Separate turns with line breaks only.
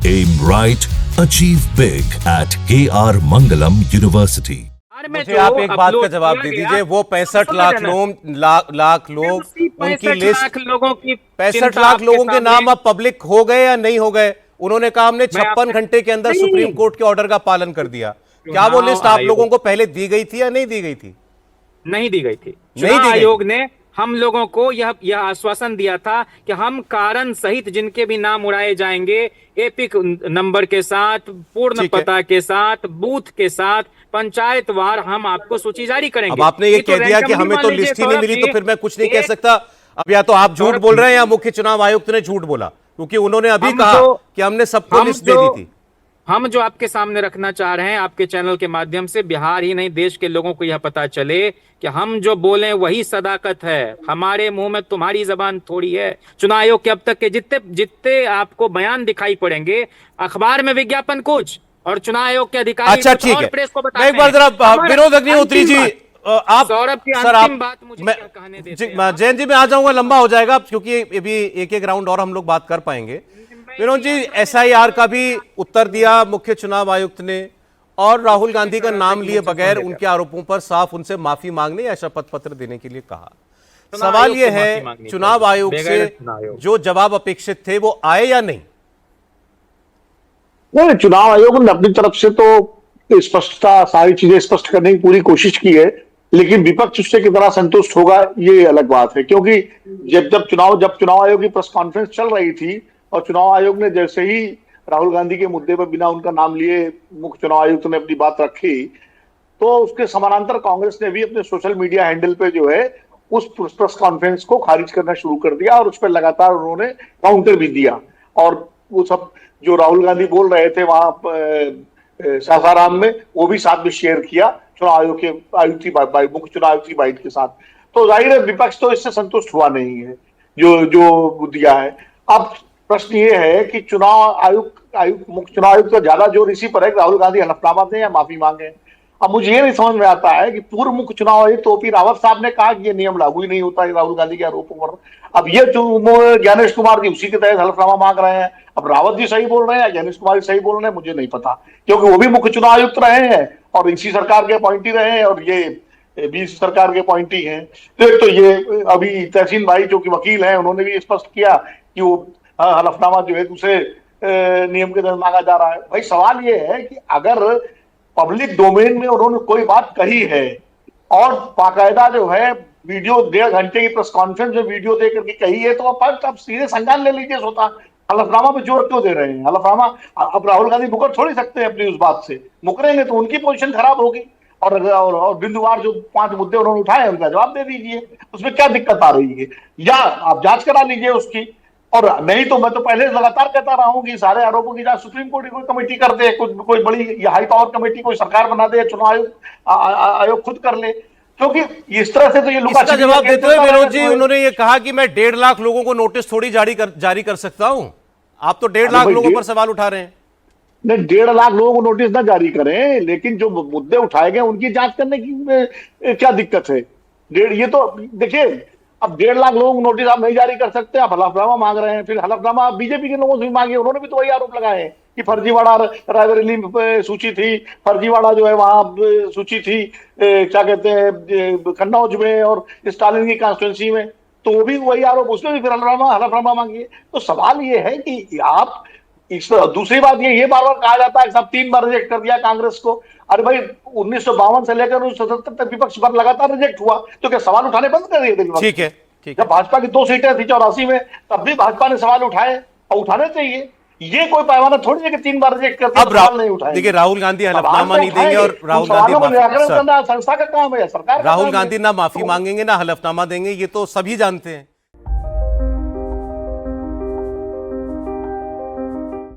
Aim right, achieve big at KR Mangalam University.
मुझे आप एक बात का जवाब दे दीजिए, वो 65 लाख लोग, उनकी लिस्ट,
लोगों की
65 लाख लोगों के नाम अब पब्लिक हो गए या नहीं हो गए? उन्होंने कहा हमने 56 घंटे के अंदर सुप्रीम कोर्ट के ऑर्डर का पालन कर दिया। क्या वो लिस्ट आप लोगों को पहले दी गई थी या नहीं दी गई थी?
नहीं दी गई थी।
चुनाव
आयोग ने हम लोगों को यह आश्वासन दिया था कि हम कारण सहित जिनके भी नाम उड़ाए जाएंगे, एपिक नंबर के साथ, पूर्ण पता के साथ, बूथ के साथ, पंचायतवार हम आपको सूची जारी करेंगे।
अब आपने ये कह दिया कि हमें तो लिस्ट ही नहीं मिली, तो फिर मैं कुछ नहीं कह सकता। अब या तो आप झूठ बोल रहे हैं या मुख्य चुनाव आयुक्त ने झूठ बोला, क्योंकि उन्होंने अभी कहा कि हमने सबको लिस्ट दे दी थी।
हम जो आपके सामने रखना चाह रहे हैं, आपके चैनल के माध्यम से बिहार ही नहीं देश के लोगों को यह पता चले कि हम जो बोले वही सदाकत है। हमारे मुंह में तुम्हारी जबान थोड़ी है। चुनाव आयोग के अब तक के जितने आपको बयान दिखाई पड़ेंगे, अखबार में विज्ञापन कुछ और चुनाव आयोग के अधिकारी
अच्छा ठीक है,
प्रेस को
मैं एक बार जरा विनोद अग्निहोत्री जी, आप
सौरभ की
सर
अंतिम बात मुझे क्या कहने देते हैं?
जैन जी मैं आ जाऊंगा, लंबा हो जाएगा क्योंकि अभी एक एक राउंड और हम लोग बात कर पाएंगे। विनोद जी, SIR का भी उत्तर दिया मुख्य चुनाव आयुक्त ने, और राहुल गांधी का नाम लिए बगैर उनके आरोपों पर साफ उनसे माफी मांगने या शपथ पत्र देने के लिए कहा। सवाल यह है, चुनाव आयोग से जो जवाब अपेक्षित थे वो आए या नहीं?
नहीं, चुनाव आयोग ने अपनी तरफ से तो स्पष्टता, सारी चीजें स्पष्ट करने की पूरी कोशिश की है, लेकिन विपक्ष उससे कितना संतुष्ट होगा ये अलग बात है। क्योंकि जब चुनाव आयोग की प्रेस कॉन्फ्रेंस चल रही थी और चुनाव आयोग ने जैसे ही राहुल गांधी के मुद्दे पर बिना उनका नाम लिए मुख्य चुनाव आयुक्त ने अपनी बात रखी, तो उसके समानांतर कांग्रेस ने भी अपने सोशल मीडिया हैंडल पे जो है उस प्रेस कॉन्फ्रेंस को खारिज करना शुरू कर दिया और उस पर लगातार उन्होंने काउंटर भी दिया। और वो सब जो राहुल गांधी बोल रहे थे वहां सासाराम में, वो भी साथ में शेयर किया चुनाव आयोग के मुख्य चुनाव आयुक्त की बाइट के साथ। तो जाहिर है विपक्ष तो इससे संतुष्ट हुआ नहीं है जो दिया है। अब प्रश्न ये है कि मुख्य चुनाव आयुक्त का ज्यादा जोर इसी पर है कि राहुल गांधी हलफनामा दें या माफी मांगे। अब मुझे ये नहीं समझ में आता है कि पूर्व मुख्य चुनाव आयुक्त OP रावत साहब ने कहा कि ये नियम लागू ही नहीं होता है राहुल गांधी के आरोपों पर। अब ये जो ज्ञानेश कुमार जी उसी के तहत हलफनामा मांग रहे हैं। अब रावत जी सही बोल रहे हैं या ज्ञानेश कुमार जी सही बोल रहे हैं मुझे नहीं पता, क्योंकि वो भी मुख्य चुनाव आयुक्त रहे हैं और इसी सरकार के अपॉइंटी रहे हैं और ये बीस सरकार के अपॉइंटी हैं। तो एक तो ये अभी तहसीन भाई जो कि वकील हैं उन्होंने भी स्पष्ट किया कि वो हलफनामा जो है दूसरे नियम के तहत मांगा जा रहा है। भाई सवाल ये है कि अगर पब्लिक डोमेन में उन्होंने कोई बात कही है और बाकायदा जो है वीडियो 1.5 घंटे की प्रेस कॉन्फ्रेंस में वीडियो दे करके कही है, तो आप सीधे संज्ञान ले लीजिए। सोता हलफनामा पे जोर क्यों दे रहे हैं? हलफनामा अब राहुल गांधी मुकर थोड़ी सकते हैं अपनी उस बात से, मुकरेंगे तो उनकी पोजीशन खराब होगी। और बिंदुवार जो 5 मुद्दे उन्होंने उठाए उनका जवाब दे दीजिए, उसमें क्या दिक्कत आ रही है? या आप जांच करा लीजिए उसकी, और नहीं तो मैं तो पहले लगातार कहता रहा हूं कि सारे आरोपों की जांच सुप्रीम कोर्ट की कोई कमेटी कर दे, कोई बड़ी हाई पावर कमेटी कोई सरकार बना दे, चुनाव आयोग खुद कर ले। क्योंकि इस तरह से तो ये
इसका जवाब देते हुए विनोद जी उन्होंने ये कहा कि मैं 1.5 लाख लोगों को नोटिस थोड़ी जारी कर सकता हूं। आप तो 1.5 लाख लोगों पर सवाल उठा रहे हैं।
नहीं, 1.5 लाख लोगों को नोटिस ना जारी करें, लेकिन जो मुद्दे उठाए गए उनकी जांच करने की क्या दिक्कत है? ये तो देखिए, अब 1.5 लाख लोगों को नोटिस आप नहीं जारी कर सकते, आप हलफनामा मांग रहे हैं। फिर हलफनामा बीजेपी के लोगों से भी मांगे, उन्होंने भी तो वही आरोप लगाए हैं कि फर्जीवाड़ा रायबरेली सूची थी, फर्जीवाड़ा जो है वहां सूची थी क्या कहते हैं कन्नौज में और स्टालिन की कॉन्स्टिट्यूंसी में, तो वो भी वही आरोप, उसमें भी फिर हलफनामा मांगिए। तो सवाल ये है कि आप दूसरी बात ये बार बार कहा जाता है कि सब 3 बार रिजेक्ट कर दिया कांग्रेस को। अरे भाई 1952 से लेकर 1977 तक विपक्ष पर लगातार रिजेक्ट हुआ, तो क्या सवाल उठाने बंद कर दिए थे?
ठीक है।
जब भाजपा की 2 सीटें थी 84 में, तब भी भाजपा ने सवाल उठाए और उठाने चाहिए। ये कोई पैमाना थोड़ी है कि 3 बार रिजेक्ट करते
अब सवाल नहीं उठाए। देखिए राहुल गांधी हलफनामा नहीं देंगे और राहुल गांधी
संस्था का काम है, सरकार
राहुल गांधी ना माफी मांगेंगे ना हलफनामा देंगे, ये तो सभी जानते हैं।